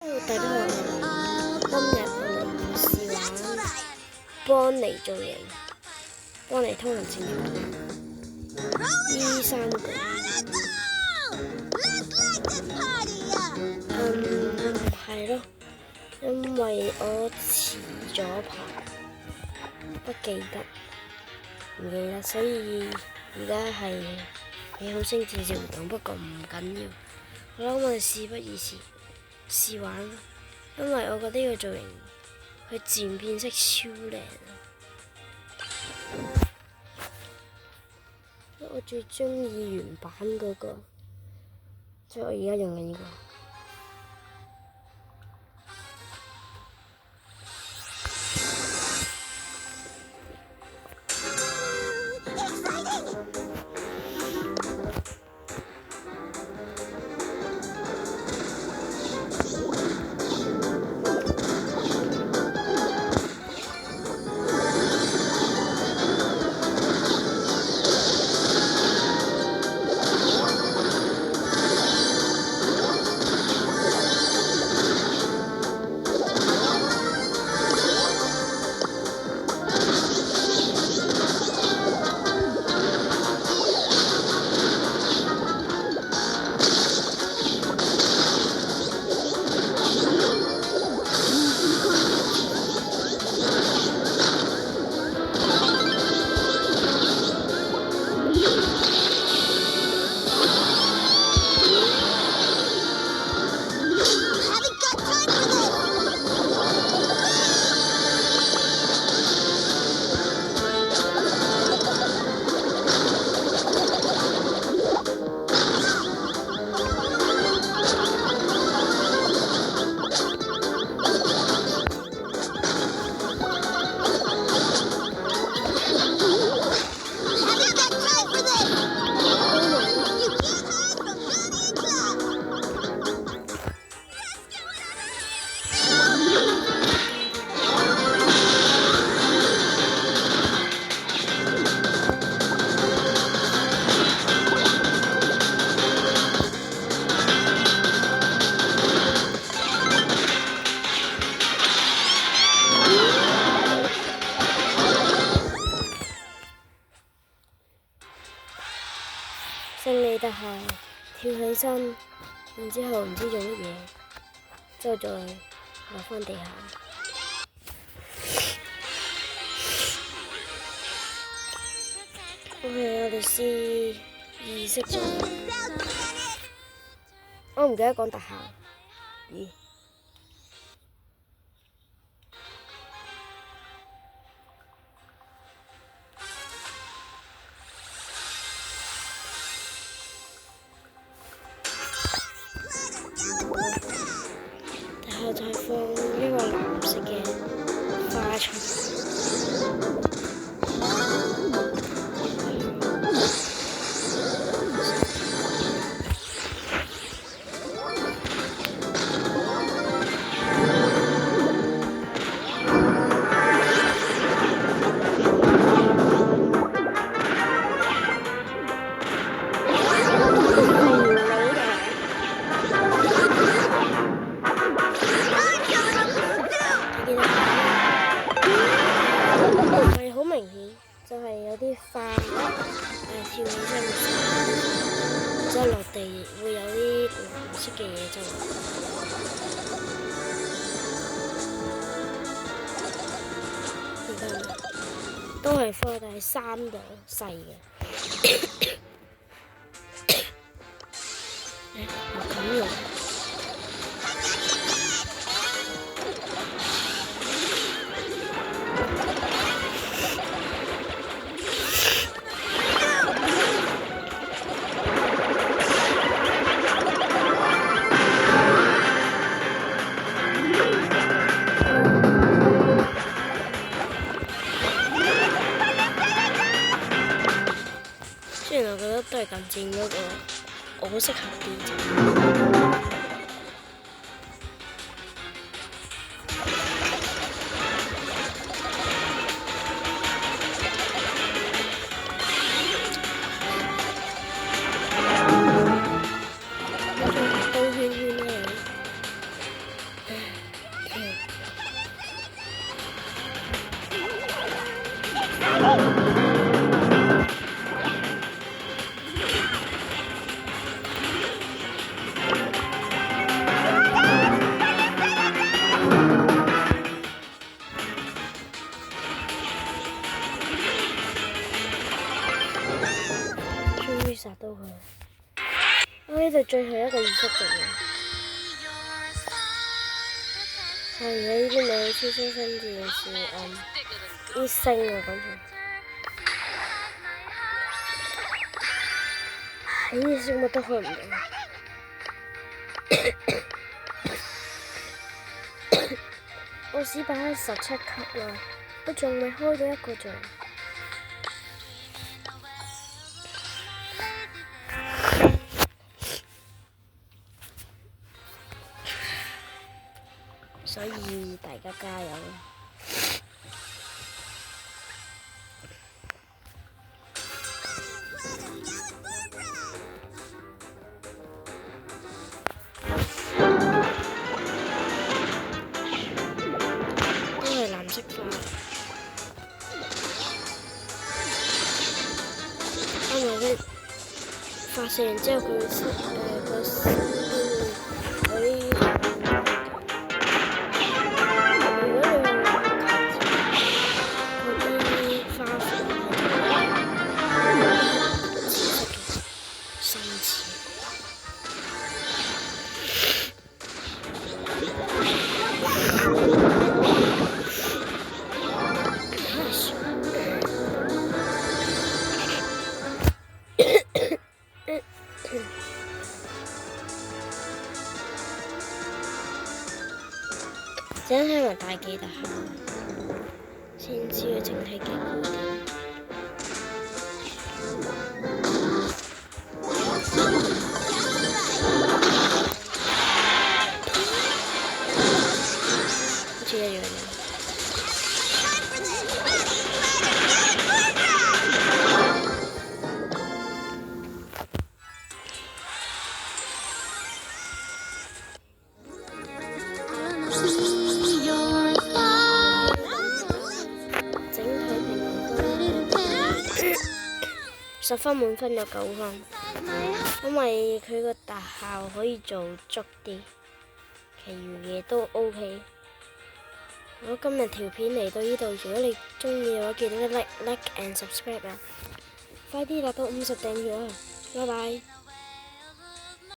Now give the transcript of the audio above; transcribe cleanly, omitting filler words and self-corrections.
大家好，今日我哋試玩邦尼造型，邦尼通行證呢三個。係咯，因為我遲咗排，不記得，所以而家係美好星戰士活動，不過唔緊要。好啦，我哋事不宜遲，試玩啦。因為我覺得呢個造型佢漸變色超靚啊！我最中意原版嗰個，所以我而家用緊呢個。勝利特效，跳起身，然之後唔知做乜嘢，之後再落返地下。OK，我哋試意識咗。我唔記得講特效。咦？然後再放一個藍色嘅花出嚟。係好明顯，就係有啲花跳起身嘅時候，然之後落地會有啲藍色嘅嘢就而家都係花，但係3朵細嘅。咁用。雖然我覺得都係近戰嗰個，我好適合啲啫。兜圈圈咧，最後一個儀式嚟嘅。而家呢啲咪超新星電視啲星啊，講住。呢啲星乜都開唔到。我試把17級啦，我仲未開到一個獎。所以大家加油！都係藍色花，因為咧發射完之後佢個絲嗰啲。真係咪大記得下，先知佢整體結果點。好似一樣嘅。10分滿分有9分，因為佢個特效可以做足啲，其餘嘢都 OK。我今日條片嚟到呢度，如果你中意嘅話，記得like and subscribe 啊！快啲達到50訂閱啊！拜拜。